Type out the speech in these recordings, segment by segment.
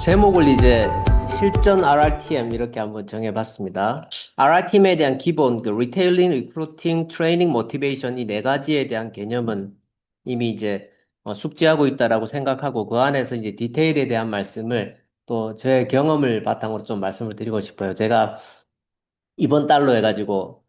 제목을 이제 실전 RRTM 이렇게 한번 정해봤습니다. RRTM에 대한 기본, 그 리테일링, 리크루팅, 트레이닝, 모티베이션 이 네 가지에 대한 개념은 이미 이제 숙지하고 있다라고 생각하고 그 안에서 이제 디테일에 대한 말씀을 또 제 경험을 바탕으로 좀 말씀을 드리고 싶어요. 제가 이번 달로 해가지고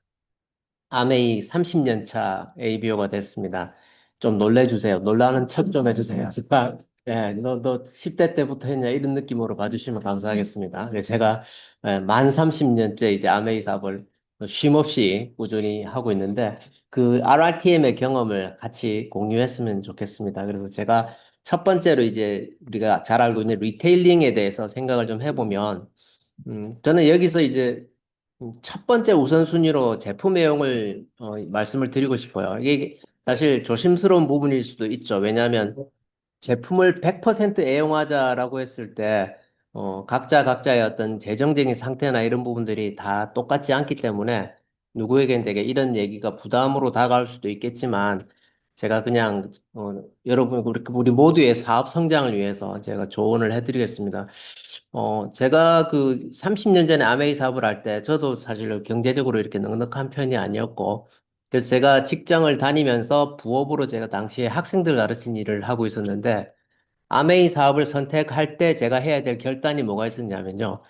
아메이 30년 차 ABO가 됐습니다. 좀 놀래주세요. 놀라는 척 좀 해주세요. 제가, 예, 너 10대 때부터 했냐? 이런 느낌으로 봐주시면 감사하겠습니다. 그래서 제가 만 30년째 이제 아메이 사업을 쉼 없이 꾸준히 하고 있는데 그 RRTM의 경험을 같이 공유했으면 좋겠습니다. 그래서 제가 첫 번째로 이제 우리가 잘 알고 있는 리테일링에 대해서 생각을 좀 해보면 저는 여기서 이제 첫 번째 우선순위로 제품 애용을 말씀을 드리고 싶어요. 이게 사실 조심스러운 부분일 수도 있죠. 왜냐하면 제품을 100% 애용하자라고 했을 때 각자의 어떤 재정적인 상태나 이런 부분들이 다 똑같지 않기 때문에 누구에겐 되게 이런 얘기가 부담으로 다가올 수도 있겠지만 제가 그냥 여러분 우리 모두의 사업 성장을 위해서 제가 조언을 해드리겠습니다. 제가 그 30년 전에 아메이 사업을 할 때 저도 사실 경제적으로 이렇게 넉넉한 편이 아니었고 그래서 제가 직장을 다니면서 부업으로 제가 당시에 학생들 가르친 일을 하고 있었는데 아메이 사업을 선택할 때 제가 해야 될 결단이 뭐가 있었냐면요.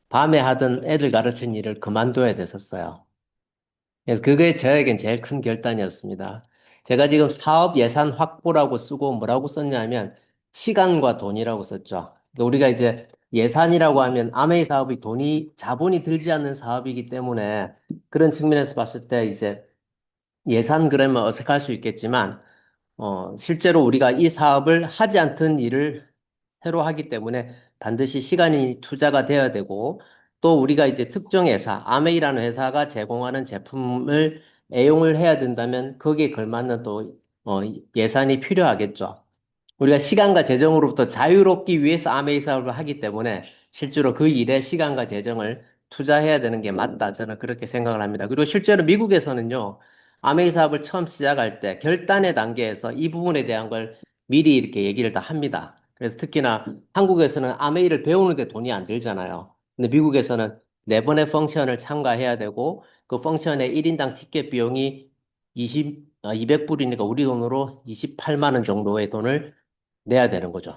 밤에 하던 애들 가르친 일을 그만둬야 됐었어요. 그래서 그게 저에겐 제일 큰 결단이었습니다. 제가 지금 사업 예산 확보라고 쓰고 뭐라고 썼냐면 시간과 돈이라고 썼죠. 그러니까 우리가 이제 예산이라고 하면 아메이 사업이 자본이 들지 않는 사업이기 때문에 그런 측면에서 봤을 때 이제 예산 그러면 어색할 수 있겠지만 실제로 우리가 이 사업을 하지 않던 일을 새로 하기 때문에 반드시 시간이 투자가 돼야 되고 또 우리가 이제 특정 회사, 아메이라는 회사가 제공하는 제품을 애용을 해야 된다면 거기에 걸맞는 또 예산이 필요하겠죠. 우리가 시간과 재정으로부터 자유롭기 위해서 아메이 사업을 하기 때문에 실제로 그 일에 시간과 재정을 투자해야 되는 게 맞다. 저는 그렇게 생각을 합니다. 그리고 실제로 미국에서는요, 아메이 사업을 처음 시작할 때 결단의 단계에서 이 부분에 대한 걸 미리 이렇게 얘기를 다 합니다. 그래서 특히나 한국에서는 아메이를 배우는데 돈이 안 들잖아요. 근데 미국에서는 네 번의 펑션을 참가해야 되고 그 펑션의 1인당 티켓 비용이 200불이니까 우리 돈으로 28만 원 정도의 돈을 내야 되는 거죠.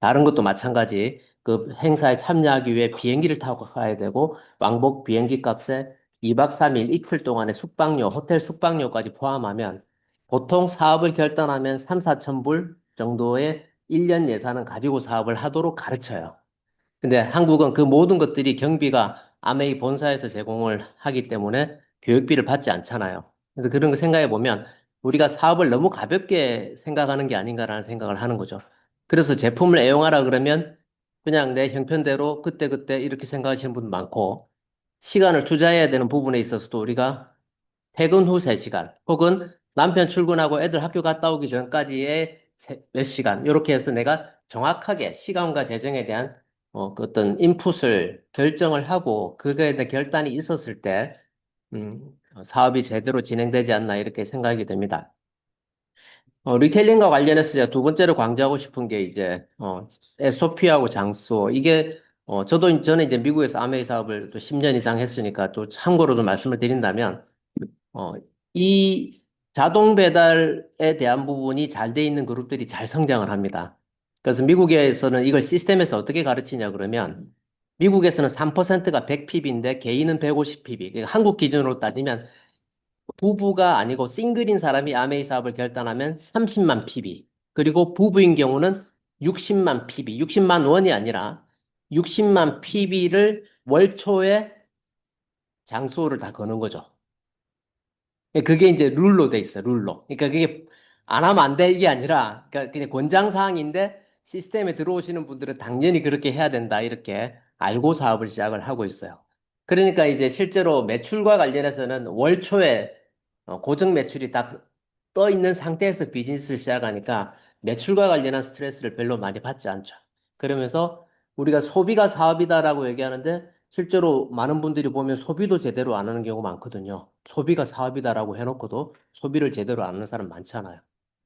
다른 것도 마찬가지. 그 행사에 참여하기 위해 비행기를 타고 가야 되고 왕복 비행기 값에 2박 3일 이틀 동안의 숙박료, 호텔 숙박료까지 포함하면 보통 사업을 결단하면 3, 4천 불 정도의 1년 예산은 가지고 사업을 하도록 가르쳐요. 근데 한국은 그 모든 것들이 경비가 아메이 본사에서 제공을 하기 때문에 교육비를 받지 않잖아요. 그래서 그런 거 생각해 보면 우리가 사업을 너무 가볍게 생각하는 게 아닌가라는 생각을 하는 거죠. 그래서 제품을 애용하라 그러면 그냥 내 형편대로 그때그때 이렇게 생각하시는 분 많고 시간을 투자해야 되는 부분에 있어서도 우리가 퇴근 후 3시간 혹은 남편 출근하고 애들 학교 갔다 오기 전까지의 몇 시간 이렇게 해서 내가 정확하게 시간과 재정에 대한 그 어떤 인풋을 결정을 하고 그거에 대한 결단이 있었을 때 사업이 제대로 진행되지 않나 이렇게 생각이 됩니다. 리테일링과 관련해서 제가 두 번째로 강조하고 싶은 게 이제 SOP하고 장소 이게 저는 이제 미국에서 아메이 사업을 또 10년 이상 했으니까 또 참고로도 말씀을 드린다면 어, 이 자동 배달에 대한 부분이 잘 돼 있는 그룹들이 잘 성장을 합니다. 그래서 미국에서는 이걸 시스템에서 어떻게 가르치냐 그러면 미국에서는 3%가 100pb인데 개인은 150pb. 그러니까 한국 기준으로 따지면 부부가 아니고 싱글인 사람이 아메이 사업을 결단하면 30만 pb. 그리고 부부인 경우는 60만 pb. 60만 원이 아니라 60만 pb를 월초에 장소를 다 거는 거죠. 그게 이제 룰로 돼 있어요, 룰로. 그러니까 그게 안 하면 안 돼, 이게 아니라, 그러니까 그냥 권장사항인데 시스템에 들어오시는 분들은 당연히 그렇게 해야 된다, 이렇게 알고 사업을 시작을 하고 있어요. 그러니까 이제 실제로 매출과 관련해서는 월 초에 고정 매출이 딱 떠 있는 상태에서 비즈니스를 시작하니까 매출과 관련한 스트레스를 별로 많이 받지 않죠. 그러면서 우리가 소비가 사업이다라고 얘기하는데 실제로 많은 분들이 보면 소비도 제대로 안 하는 경우가 많거든요. 소비가 사업이다라고 해놓고도 소비를 제대로 안 하는 사람 많잖아요.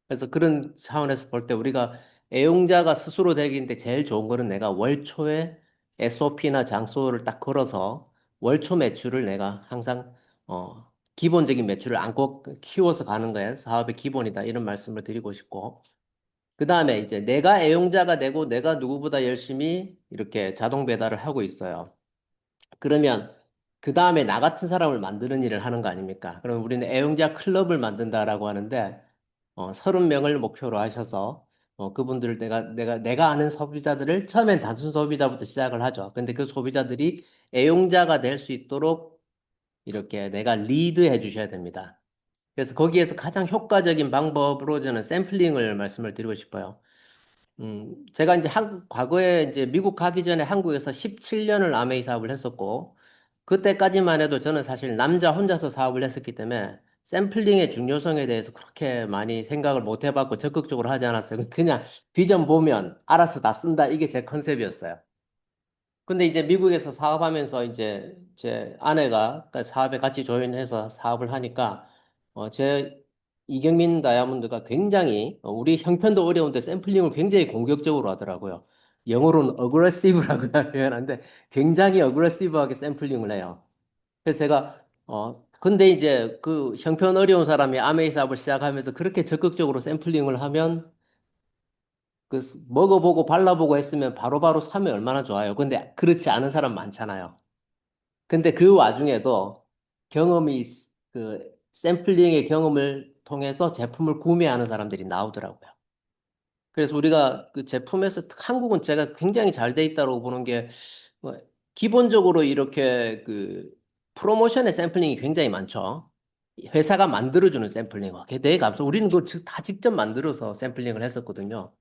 그래서 그런 차원에서 볼 때 우리가 애용자가 스스로 되기인데 제일 좋은 거는 내가 월초에 SOP나 장소를 딱 걸어서 월초 매출을 내가 항상 기본적인 매출을 안고 키워서 가는 거야. 사업의 기본이다. 이런 말씀을 드리고 싶고. 그 다음에 이제 내가 애용자가 되고 내가 누구보다 열심히 이렇게 자동 배달을 하고 있어요. 그러면 그 다음에 나 같은 사람을 만드는 일을 하는 거 아닙니까? 그럼 우리는 애용자 클럽을 만든다라고 하는데 30명을 목표로 하셔서 그분들을 내가 아는 소비자들을 처음엔 단순 소비자부터 시작을 하죠. 근데 그 소비자들이 애용자가 될 수 있도록 이렇게 내가 리드해 주셔야 됩니다. 그래서 거기에서 가장 효과적인 방법으로 저는 샘플링을 말씀을 드리고 싶어요. 제가 이제 과거에 이제 미국 가기 전에 한국에서 17년을 아메이 사업을 했었고, 그때까지만 해도 저는 사실 남자 혼자서 사업을 했었기 때문에 샘플링의 중요성에 대해서 그렇게 많이 생각을 못 해봤고 적극적으로 하지 않았어요. 그냥 비전 보면 알아서 다 쓴다. 이게 제 컨셉이었어요. 근데 이제 미국에서 사업하면서 이제 제 아내가 그 사업에 같이 조인해서 사업을 하니까 제 이경민 다이아몬드가 굉장히 우리 형편도 어려운데 샘플링을 굉장히 공격적으로 하더라고요. 영어로는 어그레시브라고 표현하는데 굉장히 어그레시브하게 샘플링을 해요. 그래서 제가 근데 이제 그 형편 어려운 사람이 아메이 사업을 시작하면서 그렇게 적극적으로 샘플링을 하면 먹어보고 발라보고 했으면 바로바로 사면 얼마나 좋아요. 근데 그렇지 않은 사람 많잖아요. 근데 그 와중에도 경험이, 샘플링의 경험을 통해서 제품을 구매하는 사람들이 나오더라고요. 그래서 우리가 그 제품에서 한국은 제가 굉장히 잘 돼 있다고 보는 게, 뭐, 기본적으로 이렇게 프로모션의 샘플링이 굉장히 많죠. 회사가 만들어주는 샘플링. 그게 되게 감사. 우리는 그걸 다 직접 만들어서 샘플링을 했었거든요.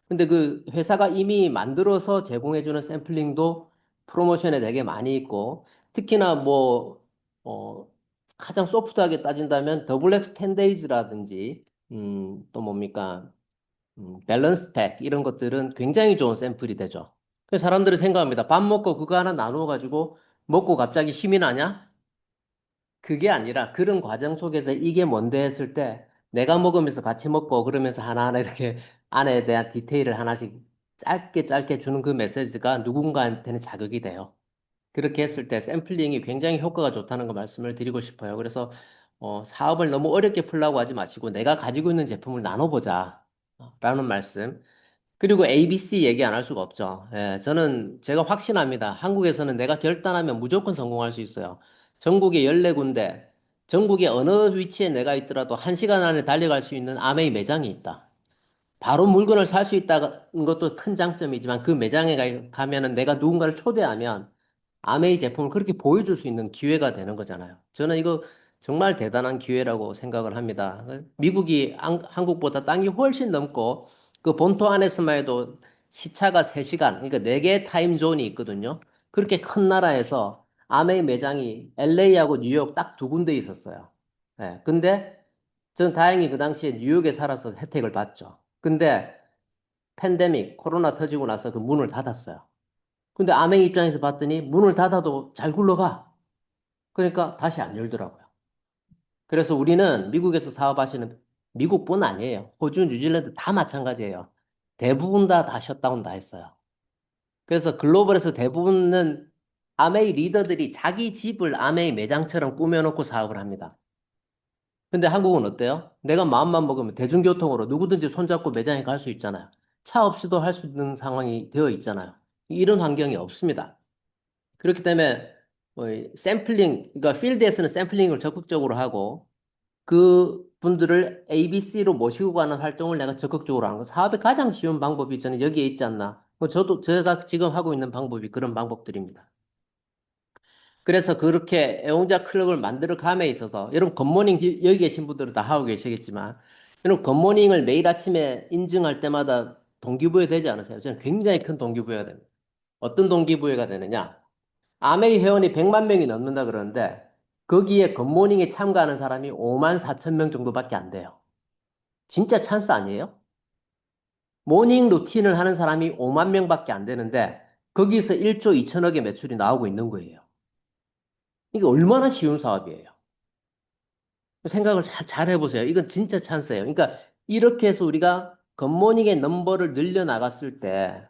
근데 그 회사가 이미 만들어서 제공해주는 샘플링도 프로모션에 되게 많이 있고, 특히나 어, 가장 소프트하게 따진다면 더블 엑스 10데이즈라든지, 또 뭡니까, 밸런스 팩, 이런 것들은 굉장히 좋은 샘플이 되죠. 그래서 사람들이 생각합니다. 밥 먹고 그거 하나 나누어가지고 먹고 갑자기 힘이 나냐? 그게 아니라 그런 과정 속에서 이게 뭔데 했을 때 내가 먹으면서 같이 먹고 그러면서 하나하나 이렇게 안에 대한 디테일을 하나씩 짧게 짧게 주는 그 메시지가 누군가한테는 자극이 돼요. 그렇게 했을 때 샘플링이 굉장히 효과가 좋다는 거 말씀을 드리고 싶어요. 그래서 사업을 너무 어렵게 풀라고 하지 마시고 내가 가지고 있는 제품을 나눠보자 라는 말씀. 그리고 ABC 얘기 안 할 수가 없죠. 예, 제가 확신합니다. 한국에서는 내가 결단하면 무조건 성공할 수 있어요. 전국에 14군데, 전국의 어느 위치에 내가 있더라도 1시간 안에 달려갈 수 있는 아메이 매장이 있다. 바로 물건을 살 수 있다는 것도 큰 장점이지만 그 매장에 가면은 내가 누군가를 초대하면 아메이 제품을 그렇게 보여줄 수 있는 기회가 되는 거잖아요. 저는 이거 정말 대단한 기회라고 생각을 합니다. 미국이 한국보다 땅이 훨씬 넘고 그 본토 안에서만 해도 시차가 3시간, 그러니까 4개의 타임존이 있거든요. 그렇게 큰 나라에서 아메이 매장이 LA하고 뉴욕 딱 2군데 있었어요. 네, 근데 저는 다행히 그 당시에 뉴욕에 살아서 혜택을 봤죠. 근데 팬데믹, 코로나 터지고 나서 그 문을 닫았어요. 근데 아메 입장에서 봤더니 문을 닫아도 잘 굴러가. 그러니까 다시 안 열더라고요. 그래서 우리는 미국에서 사업하시는 미국뿐 아니에요. 호주, 뉴질랜드 다 마찬가지예요. 대부분 다 셧다운 다 했어요. 그래서 글로벌에서 대부분은 아메이 리더들이 자기 집을 아메이 매장처럼 꾸며놓고 사업을 합니다. 근데 한국은 어때요? 내가 마음만 먹으면 대중교통으로 누구든지 손잡고 매장에 갈 수 있잖아요. 차 없이도 할 수 있는 상황이 되어 있잖아요. 이런 환경이 없습니다. 그렇기 때문에 이 샘플링, 그러니까 필드에서는 샘플링을 적극적으로 하고 그 분들을 ABC로 모시고 가는 활동을 내가 적극적으로 하는 거. 사업의 가장 쉬운 방법이 저는 여기에 있지 않나. 제가 지금 하고 있는 방법이 그런 방법들입니다. 그래서 그렇게 애용자 클럽을 만들어 감에 있어서, 여러분 굿모닝 여기 계신 분들은 다 하고 계시겠지만, 여러분 굿모닝을 매일 아침에 인증할 때마다 동기부여 되지 않으세요? 저는 굉장히 큰 동기부여가 됩니다. 어떤 동기부여가 되느냐? 아메이 회원이 100만 명이 넘는다 그러는데 거기에 굿모닝에 참가하는 사람이 5만 4천 명 정도밖에 안 돼요. 진짜 찬스 아니에요? 모닝 루틴을 하는 사람이 5만 명밖에 안 되는데 거기서 1조 2천억의 매출이 나오고 있는 거예요. 이게 얼마나 쉬운 사업이에요. 생각을 잘 해보세요. 이건 진짜 찬스예요. 그러니까 이렇게 해서 우리가 굿모닝의 넘버를 늘려나갔을 때,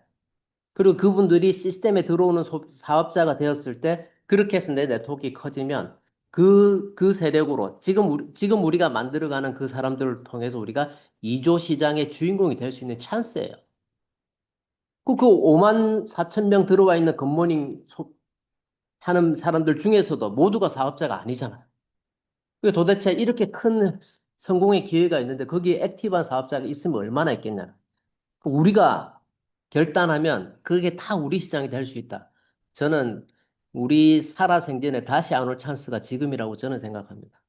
그리고 그분들이 시스템에 들어오는 사업자가 되었을 때, 그렇게 해서 내 네트워크가 커지면, 그 세력으로, 지금 우리가 만들어가는 그 사람들을 통해서 우리가 2조 시장의 주인공이 될 수 있는 찬스예요. 그 5만 4천 명 들어와 있는 굿모닝 하는 사람들 중에서도 모두가 사업자가 아니잖아요. 그 도대체 이렇게 큰 성공의 기회가 있는데 거기에 액티브한 사업자가 있으면 얼마나 있겠냐. 우리가 결단하면 그게 다 우리 시장이 될 수 있다. 저는 우리 살아생전에 다시 안 올 찬스가 지금이라고 저는 생각합니다.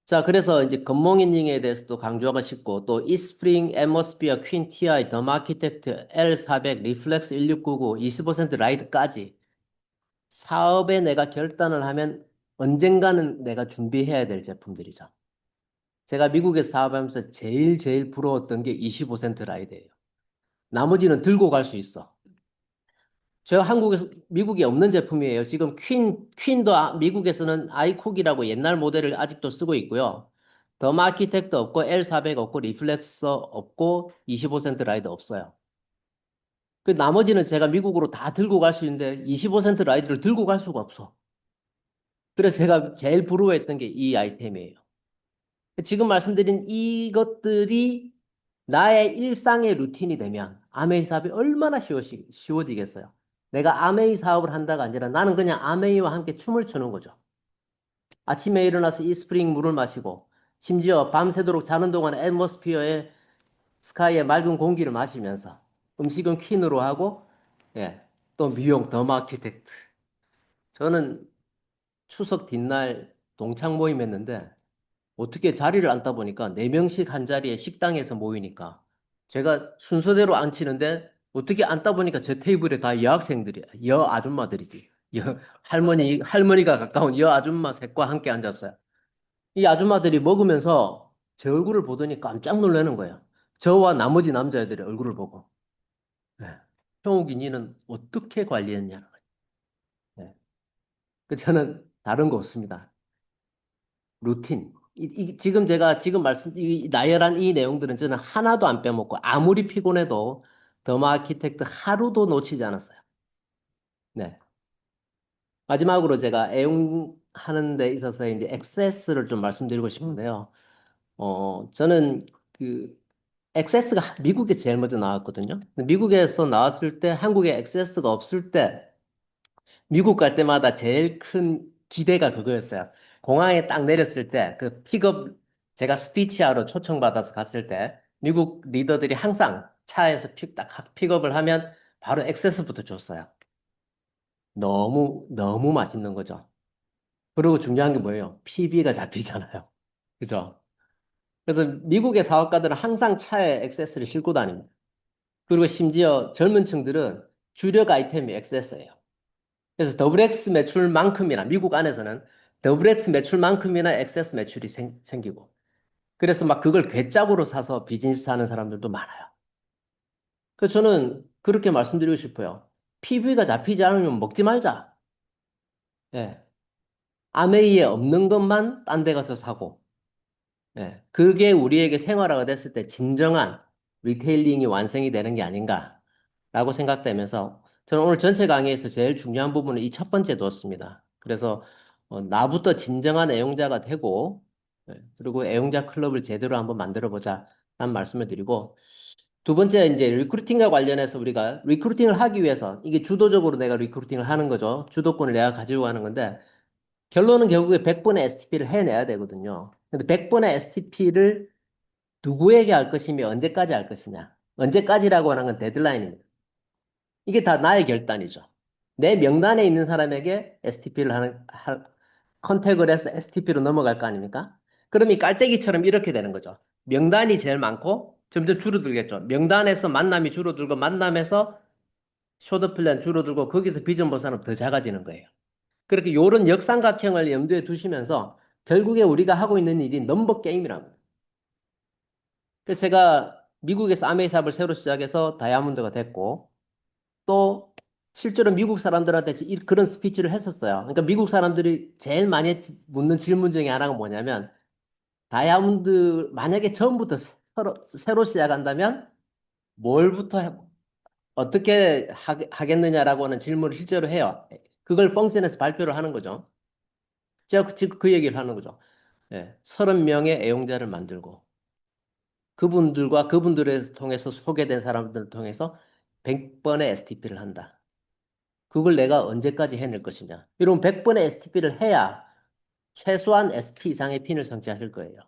자, 그래서 이제 굿모닝에 대해서도 강조하고 싶고, 또 이스프링, 애머스피어, 퀸 TI, 더마키텍트, L400, 리플렉스 1699, 20% 라이드까지 사업에 내가 결단을 하면 언젠가는 내가 준비해야 될 제품들이죠. 제가 미국에서 사업하면서 제일 부러웠던 게 25센트 라이드예요. 나머지는 들고 갈 수 있어. 제가 미국에 없는 제품이에요. 지금 퀸도 미국에서는 아이쿡이라고 옛날 모델을 아직도 쓰고 있고요. 더 마키텍도 없고, L400 없고, 리플렉서 없고, 25센트 라이드 없어요. 그 나머지는 제가 미국으로 다 들고 갈 수 있는데, 25센트 라이드를 들고 갈 수가 없어. 그래서 제가 제일 부러워했던 게 이 아이템이에요. 지금 말씀드린 이것들이 나의 일상의 루틴이 되면 아메이 사업이 얼마나 쉬워지겠어요. 내가 아메이 사업을 한다가 아니라 나는 그냥 아메이와 함께 춤을 추는 거죠. 아침에 일어나서 이 스프링 물을 마시고 심지어 밤새도록 자는 동안 애트모스피어의 스카이의 맑은 공기를 마시면서 음식은 퀸으로 하고 예, 또 미용 더마키텍트. 저는 추석 뒷날 동창 모임 했는데 어떻게 자리를 앉다 보니까 네명씩 한 자리에 식당에서 모이니까 제가 순서대로 앉히는데 어떻게 앉다 보니까 제 테이블에 다 여학생들이, 여 아줌마들이지. 할머니가 가까운 여 아줌마 셋과 함께 앉았어요. 이 아줌마들이 먹으면서 제 얼굴을 보더니 깜짝 놀라는 거예요. 저와 나머지 남자애들의 얼굴을 보고. 네. 형욱이 니는 어떻게 관리했냐? 네. 그 저는 다른 거 없습니다. 루틴. 지금 제가 나열한 이 내용들은 저는 하나도 안 빼먹고 아무리 피곤해도 더마 아키텍트 하루도 놓치지 않았어요. 네. 마지막으로 제가 애용하는 데 있어서 이제 XS를 좀 말씀드리고 싶은데요. 저는 그 XS가 미국에 제일 먼저 나왔거든요. 근데 미국에서 나왔을 때 한국에 XS가 없을 때 미국 갈 때마다 제일 큰 기대가 그거였어요. 공항에 딱 내렸을 때, 제가 스피치하러 초청받아서 갔을 때, 미국 리더들이 항상 차에서 딱 픽업을 하면 바로 액세스부터 줬어요. 너무 맛있는 거죠. 그리고 중요한 게 뭐예요? PB가 잡히잖아요. 그죠? 그래서 미국의 사업가들은 항상 차에 액세스를 싣고 다닙니다. 그리고 심지어 젊은 층들은 주력 아이템이 액세스예요. 그래서 더블X 매출만큼이나 미국 안에서는 더블X 매출만큼이나 액세스 매출이 생기고 그래서 막 그걸 괴짝으로 사서 비즈니스 하는 사람들도 많아요. 그래서 저는 그렇게 말씀드리고 싶어요. PV가 잡히지 않으면 먹지 말자. 예. 아메이에 없는 것만 딴 데 가서 사고. 예. 그게 우리에게 생활화가 됐을 때 진정한 리테일링이 완성이 되는 게 아닌가라고 생각되면서 저는 오늘 전체 강의에서 제일 중요한 부분은 이 첫 번째 두었습니다. 그래서 나부터 진정한 애용자가 되고 그리고 애용자 클럽을 제대로 한번 만들어 보자 라는 말씀을 드리고 두 번째 이제 리크루팅과 관련해서 우리가 리크루팅을 하기 위해서 이게 주도적으로 내가 리크루팅을 하는 거죠. 주도권을 내가 가지고 가는 건데 결론은 결국에 100번의 STP를 해내야 되거든요. 근데 100번의 STP를 누구에게 할 것이며 언제까지 할 것이냐. 언제까지라고 하는 건 데드라인입니다. 이게 다 나의 결단이죠. 내 명단에 있는 사람에게 컨택을 해서 STP로 넘어갈 거 아닙니까? 그럼 이 깔때기처럼 이렇게 되는 거죠. 명단이 제일 많고 점점 줄어들겠죠. 명단에서 만남이 줄어들고 만남에서 쇼트 플랜 줄어들고 거기서 비전 보사는 더 작아지는 거예요. 그렇게 요런 역삼각형을 염두에 두시면서 결국에 우리가 하고 있는 일이 넘버 게임이랍니다. 그래서 제가 미국에서 아메이 사업을 새로 시작해서 다이아몬드가 됐고 또 실제로 미국 사람들한테 그런 스피치를 했었어요. 그러니까 미국 사람들이 제일 많이 묻는 질문 중에 하나가 뭐냐면 다이아몬드 만약에 처음부터 새로 시작한다면 뭘부터 어떻게 하겠느냐라고 는 질문을 실제로 해요. 그걸 펑션에서 발표를 하는 거죠. 제가 지금 그 얘기를 하는 거죠. 예, 30명의 애용자를 만들고 그분들과 그분들을 통해서 소개된 사람들을 통해서 100번의 STP를 한다. 그걸 내가 언제까지 해낼 것이냐. 이런 100번의 STP를 해야 최소한 SP 이상의 핀을 성취하실 거예요.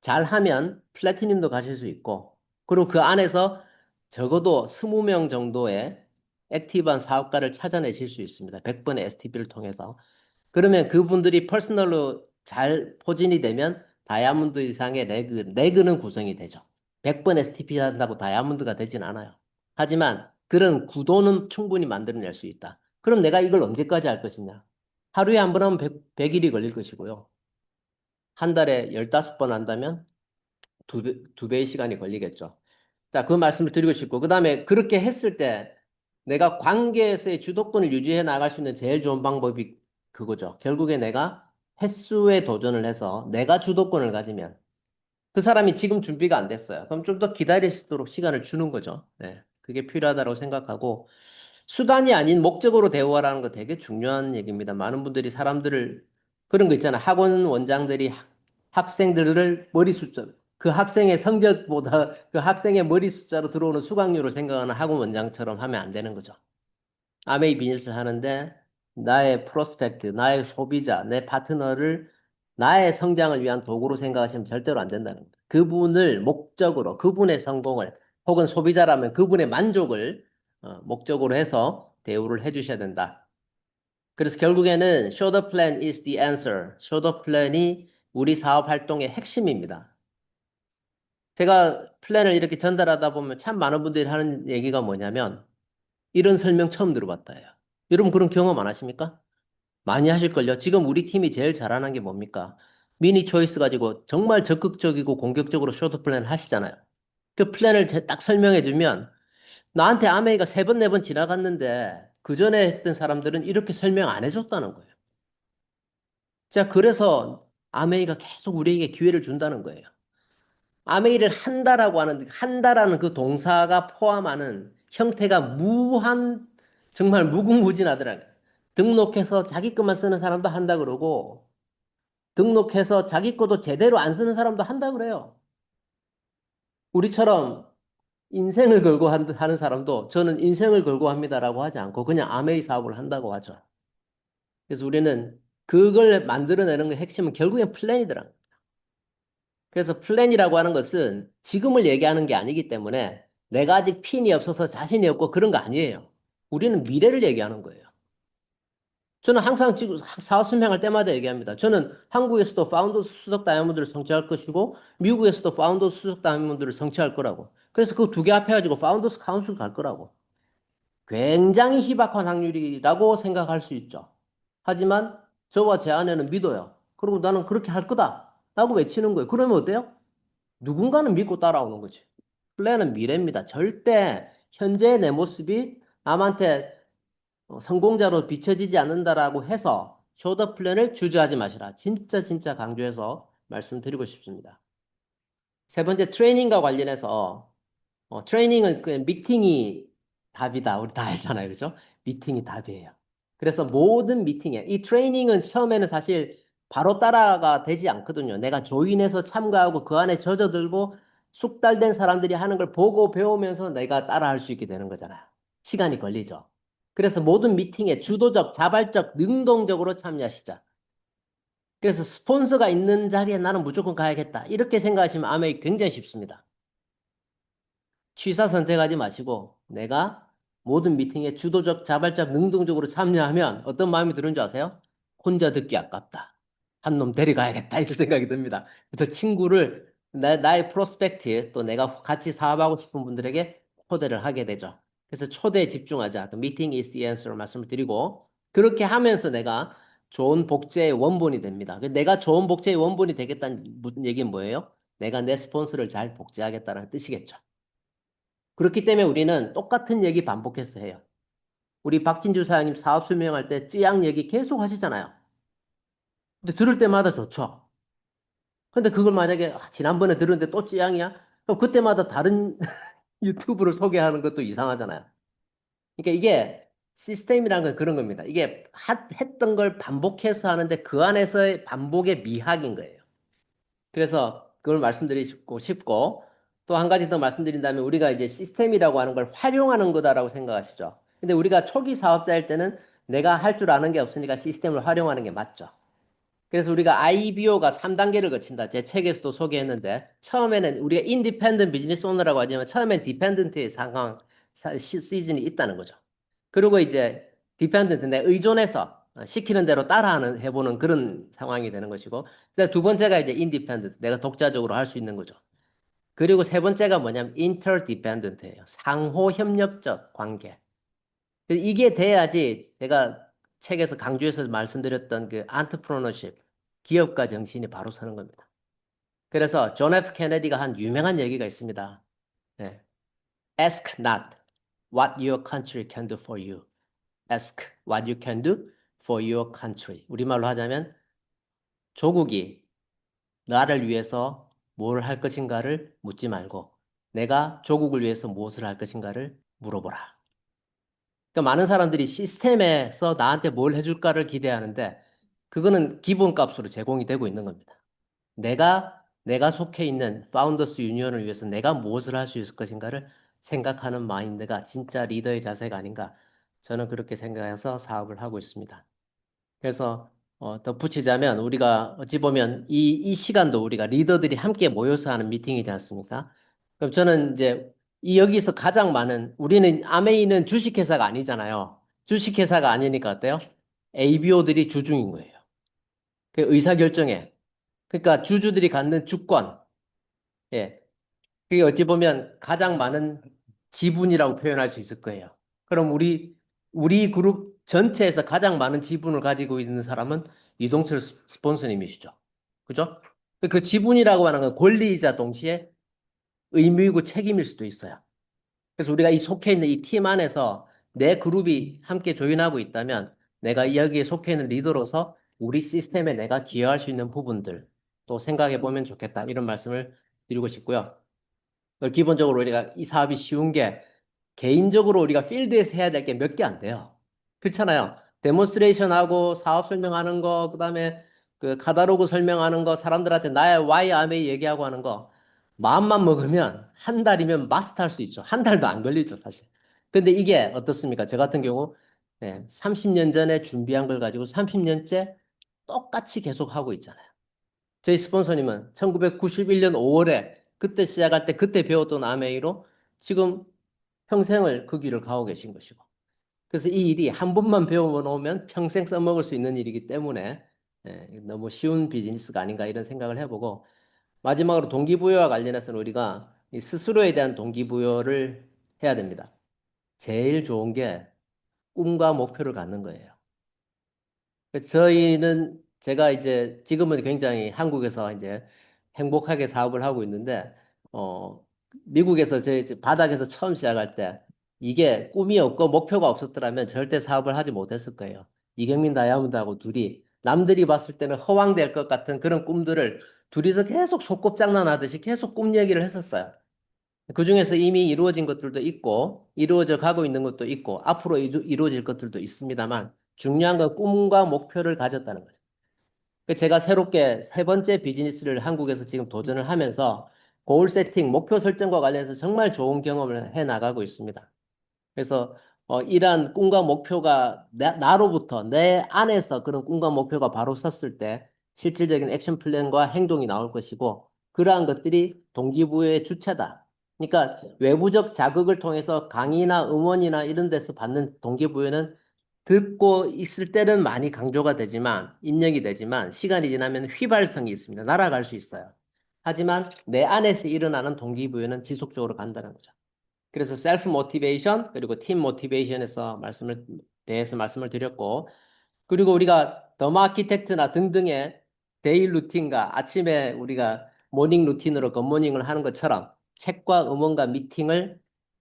잘하면 플래티늄도 가실 수 있고, 그리고 그 안에서 적어도 20명 정도의 액티브한 사업가를 찾아내실 수 있습니다. 100번의 STP를 통해서. 그러면 그분들이 퍼스널로 잘 포진이 되면 다이아몬드 이상의 레그는 구성이 되죠. 100번 STP 한다고 다이아몬드가 되진 않아요. 하지만 그런 구도는 충분히 만들어낼 수 있다. 그럼 내가 이걸 언제까지 할 것이냐? 하루에 한 번 하면 100일이 걸릴 것이고요. 한 달에 15번 한다면 두 배의 시간이 걸리겠죠. 자, 그 말씀을 드리고 싶고, 그 다음에 그렇게 했을 때 내가 관계에서의 주도권을 유지해 나갈 수 있는 제일 좋은 방법이 그거죠. 결국에 내가 횟수에 도전을 해서 내가 주도권을 가지면 그 사람이 지금 준비가 안 됐어요. 그럼 좀 더 기다릴 수 있도록 시간을 주는 거죠. 네. 그게 필요하다고 생각하고, 수단이 아닌 목적으로 대우하라는 거 되게 중요한 얘기입니다. 많은 분들이 사람들을, 그런 거 있잖아. 학원 원장들이 학생들을 머리 숫자, 그 학생의 성적보다 그 학생의 머리 숫자로 들어오는 수강료를 생각하는 학원 원장처럼 하면 안 되는 거죠. 아메이 비즈니스를 하는데 나의 프로스펙트, 나의 소비자, 내 파트너를 나의 성장을 위한 도구로 생각하시면 절대로 안 된다는 거예요. 그분을 목적으로, 그분의 성공을, 혹은 소비자라면 그분의 만족을 목적으로 해서 대우를 해주셔야 된다. 그래서 결국에는 show the plan is the answer. show the plan이 우리 사업 활동의 핵심입니다. 제가 플랜을 이렇게 전달하다 보면 참 많은 분들이 하는 얘기가 뭐냐면 이런 설명 처음 들어봤다요. 여러분 그런 경험 안 하십니까? 많이 하실걸요? 지금 우리 팀이 제일 잘하는 게 뭡니까? 미니 초이스 가지고 정말 적극적이고 공격적으로 쇼트 플랜을 하시잖아요. 그 플랜을 딱 설명해 주면 나한테 아메이가 3번, 4번 지나갔는데 그 전에 했던 사람들은 이렇게 설명 안 해줬다는 거예요. 자, 그래서 아메이가 계속 우리에게 기회를 준다는 거예요. 아메이를 한다라는 그 동사가 포함하는 형태가 정말 무궁무진하더라고요. 등록해서 자기 것만 쓰는 사람도 한다 그러고, 등록해서 자기 것도 제대로 안 쓰는 사람도 한다 그래요. 우리처럼 인생을 걸고 하는 사람도 저는 인생을 걸고 합니다라고 하지 않고 그냥 아메이 사업을 한다고 하죠. 그래서 우리는 그걸 만들어내는 게 핵심은 결국엔 플랜이더라. 그래서 플랜이라고 하는 것은 지금을 얘기하는 게 아니기 때문에 내가 아직 핀이 없어서 자신이 없고 그런 거 아니에요. 우리는 미래를 얘기하는 거예요. 저는 항상 지금 사업 설명할 때마다 얘기합니다. 저는 한국에서도 파운더 수석 다이아몬드를 성취할 것이고 미국에서도 파운더 수석 다이아몬드를 성취할 거라고. 그래서 그 두 개 합해가지고 파운더스 카운슬 갈 거라고. 굉장히 희박한 확률이라고 생각할 수 있죠. 하지만 저와 제 아내는 믿어요. 그리고 나는 그렇게 할 거다. 라고 외치는 거예요. 그러면 어때요? 누군가는 믿고 따라오는 거지. 플랜은 미래입니다. 절대 현재의 내 모습이 남한테 성공자로 비춰지지 않는다라고 해서 쇼더 플랜을 주저하지 마시라. 진짜 강조해서 말씀드리고 싶습니다. 세 번째 트레이닝과 관련해서 트레이닝은 그냥 미팅이 답이다. 우리 다 알잖아요. 그죠? 미팅이 답이에요. 그래서 모든 미팅에, 이 트레이닝은 처음에는 사실 바로 따라가 되지 않거든요. 내가 조인해서 참가하고 그 안에 젖어들고 숙달된 사람들이 하는 걸 보고 배우면서 내가 따라할 수 있게 되는 거잖아요. 시간이 걸리죠. 그래서 모든 미팅에 주도적, 자발적, 능동적으로 참여하시자. 그래서 스폰서가 있는 자리에 나는 무조건 가야겠다. 이렇게 생각하시면 아메이 굉장히 쉽습니다. 취사 선택하지 마시고 내가 모든 미팅에 주도적, 자발적, 능동적으로 참여하면 어떤 마음이 드는 줄 아세요? 혼자 듣기 아깝다. 한 놈 데려가야겠다. 이런 생각이 듭니다. 그래서 친구를 나의 프로스펙트 또 내가 같이 사업하고 싶은 분들에게 초대를 하게 되죠. 그래서 초대에 집중하자. 또 미팅 is the answer 말씀을 드리고 그렇게 하면서 내가 좋은 복제의 원본이 됩니다. 내가 좋은 복제의 원본이 되겠다는 얘기는 뭐예요? 내가 내 스폰서를 잘 복제하겠다는 뜻이겠죠. 그렇기 때문에 우리는 똑같은 얘기 반복해서 해요. 우리 박진주 사장님 사업 설명할 때 찌양 얘기 계속 하시잖아요. 근데 들을 때마다 좋죠. 근데 그걸 만약에 지난번에 들었는데 또 찌양이야? 그럼 그때마다 다른 유튜브를 소개하는 것도 이상하잖아요. 그러니까 이게 시스템이라는 건 그런 겁니다. 이게 했던 걸 반복해서 하는데 그 안에서의 반복의 미학인 거예요. 그래서 그걸 말씀드리고 싶고 또 한 가지 더 말씀드린다면 우리가 이제 시스템이라고 하는 걸 활용하는 거다라고 생각하시죠. 근데 우리가 초기 사업자일 때는 내가 할 줄 아는 게 없으니까 시스템을 활용하는 게 맞죠. 그래서 우리가 IBO가 3단계를 거친다. 제 책에서도 소개했는데 처음에는 우리가 인디펜던트 비즈니스 오너라고 하지만 처음엔 디펜던트의 상황 시즌이 있다는 거죠. 그리고 이제 디펜던트 내 의존해서 시키는 대로 따라하는 해보는 그런 상황이 되는 것이고 그다음 두 번째가 이제 인디펜던트 내가 독자적으로 할 수 있는 거죠. 그리고 세 번째가 뭐냐면 인터디펜던트예요. 상호 협력적 관계. 이게 돼야지 제가 책에서 강조해서 말씀드렸던 그 안트프로너십, 기업가 정신이 바로 서는 겁니다. 그래서 존 F 케네디가 한 유명한 얘기가 있습니다. 네. Ask not what your country can do for you. Ask what you can do for your country. 우리말로 하자면 조국이 나를 위해서 뭘 할 것인가를 묻지 말고 내가 조국을 위해서 무엇을 할 것인가를 물어보라. 그러니까 많은 사람들이 시스템에서 나한테 뭘 해줄까를 기대하는데 그거는 기본값으로 제공이 되고 있는 겁니다. 내가 속해 있는 파운더스 유니언을 위해서 내가 무엇을 할 수 있을 것인가를 생각하는 마인드가 진짜 리더의 자세가 아닌가 저는 그렇게 생각해서 사업을 하고 있습니다. 그래서 덧붙이자면 우리가 어찌 보면 이 시간도 우리가 리더들이 함께 모여서 하는 미팅이지 않습니까? 그럼 저는 이제 이 여기서 가장 많은 우리는 아메이는 주식회사가 아니잖아요. 주식회사가 아니니까 어때요? ABO들이 주중인 거예요. 그 의사결정에. 그러니까 주주들이 갖는 주권. 예. 그게 어찌 보면 가장 많은 지분이라고 표현할 수 있을 거예요. 그럼 우리 그룹 전체에서 가장 많은 지분을 가지고 있는 사람은 이동철 스폰서님이시죠. 그죠? 그 지분이라고 하는 건 권리이자 동시에 의무이고 책임일 수도 있어요. 그래서 우리가 이 속해 있는 이 팀 안에서 내 그룹이 함께 조인하고 있다면 내가 여기에 속해 있는 리더로서 우리 시스템에 내가 기여할 수 있는 부분들 또 생각해 보면 좋겠다. 이런 말씀을 드리고 싶고요. 기본적으로 우리가 이 사업이 쉬운 게 개인적으로 우리가 필드에서 해야 될 게 몇 개 안 돼요. 그렇잖아요. 데몬스트레이션 하고 사업 설명하는 거, 그다음에 그 카다로그 설명하는 거, 사람들한테 나의 why I'm a 얘기하고 하는 거 마음만 먹으면 한 달이면 마스터할 수 있죠. 한 달도 안 걸리죠, 사실. 근데 이게 어떻습니까? 저 같은 경우 30년 전에 준비한 걸 가지고 30년째 똑같이 계속 하고 있잖아요. 저희 스폰서님은 1991년 5월에 그때 시작할 때 그때 배웠던 아메이로 지금 평생을 그 길을 가고 계신 것이고. 그래서 이 일이 한 번만 배워놓으면 평생 써먹을 수 있는 일이기 때문에 너무 쉬운 비즈니스가 아닌가 이런 생각을 해보고 마지막으로 동기부여와 관련해서는 우리가 이 스스로에 대한 동기부여를 해야 됩니다. 제일 좋은 게 꿈과 목표를 갖는 거예요. 저희는 제가 이제 지금은 굉장히 한국에서 이제 행복하게 사업을 하고 있는데 어 미국에서 제 이제 바닥에서 처음 시작할 때 이게 꿈이 없고 목표가 없었더라면 절대 사업을 하지 못했을 거예요. 이경민 다이아몬드하고 둘이 남들이 봤을 때는 허황될 것 같은 그런 꿈들을 둘이서 계속 소꿉장난하듯이 계속 꿈 얘기를 했었어요. 그중에서 이미 이루어진 것들도 있고, 이루어져 가고 있는 것도 있고, 앞으로 이루어질 것들도 있습니다만, 중요한 건 꿈과 목표를 가졌다는 거죠. 제가 새롭게 세 번째 비즈니스를 한국에서 지금 도전을 하면서, 고울 세팅, 목표 설정과 관련해서 정말 좋은 경험을 해 나가고 있습니다. 그래서 이러한 꿈과 목표가 나로부터 내 안에서 그런 꿈과 목표가 바로 섰을 때 실질적인 액션 플랜과 행동이 나올 것이고 그러한 것들이 동기부여의 주체다. 그러니까 외부적 자극을 통해서 강의나 응원이나 이런 데서 받는 동기부여는 듣고 있을 때는 많이 강조가 되지만 입력이 되지만 시간이 지나면 휘발성이 있습니다. 날아갈 수 있어요. 하지만 내 안에서 일어나는 동기부여는 지속적으로 간다는 거죠. 그래서 셀프 모티베이션 그리고 팀 모티베이션에서 대해서 말씀을 드렸고 그리고 우리가 더마 아키텍트나 등등의 데이 루틴과 아침에 우리가 모닝 루틴으로 굿모닝을 하는 것처럼 책과 음원과 미팅을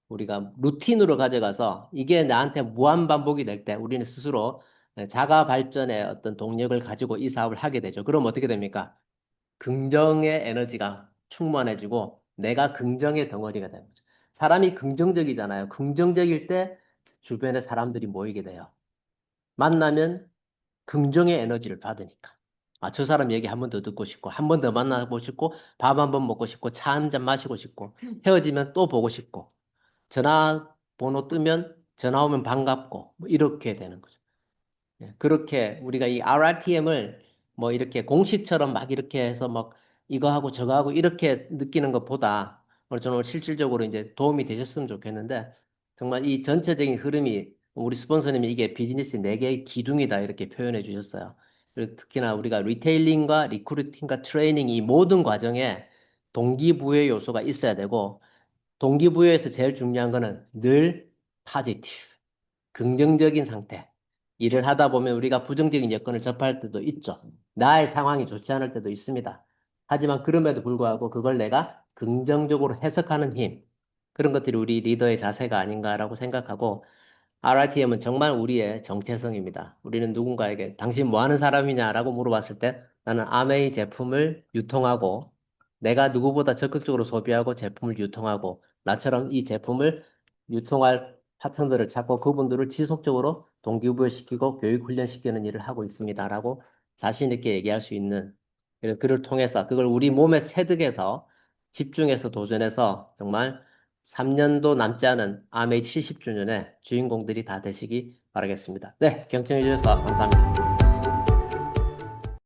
우리가 루틴으로 가져가서 이게 나한테 무한 반복이 될 때 우리는 스스로 자가 발전의 어떤 동력을 가지고 이 사업을 하게 되죠. 그럼 어떻게 됩니까? 긍정의 에너지가 충만해지고 내가 긍정의 덩어리가 되는 거죠. 사람이 긍정적이잖아요. 긍정적일 때 주변에 사람들이 모이게 돼요. 만나면 긍정의 에너지를 받으니까. 아, 저 사람 얘기 한 번 더 듣고 싶고, 한 번 더 만나고 싶고, 밥 한 번 먹고 싶고, 차 한 잔 마시고 싶고, 헤어지면 또 보고 싶고, 전화번호 뜨면 전화 오면 반갑고, 뭐 이렇게 되는 거죠. 예, 그렇게 우리가 이 RRTM을 뭐 이렇게 공식처럼 막 이렇게 해서 막 이거 하고 저거 하고 이렇게 느끼는 것보다 오늘 저는 실질적으로 이제 도움이 되셨으면 좋겠는데 정말 이 전체적인 흐름이 우리 스폰서님이 이게 비즈니스 네 개의 기둥이다 이렇게 표현해 주셨어요. 그리고 특히나 우리가 리테일링과 리크루팅과 트레이닝 이 모든 과정에 동기부여 요소가 있어야 되고 동기부여에서 제일 중요한 거는 늘 파지티브. 긍정적인 상태. 일을 하다 보면 우리가 부정적인 여건을 접할 때도 있죠. 나의 상황이 좋지 않을 때도 있습니다. 하지만 그럼에도 불구하고 그걸 내가 긍정적으로 해석하는 힘. 그런 것들이 우리 리더의 자세가 아닌가라고 생각하고 RRTM은 정말 우리의 정체성입니다. 우리는 누군가에게 당신 뭐 하는 사람이냐라고 물어봤을 때 나는 아메이 제품을 유통하고 내가 누구보다 적극적으로 소비하고 제품을 유통하고 나처럼 이 제품을 유통할 파트너들을 찾고 그분들을 지속적으로 동기부여시키고 교육 훈련시키는 일을 하고 있습니다라고 자신 있게 얘기할 수 있는 그를 통해서 그걸 우리 몸에 세득해서 집중해서 도전해서 정말 3년도 남지 않은 아메이 70주년의 주인공들이 다 되시기 바라겠습니다. 네, 경청해 주셔서 감사합니다.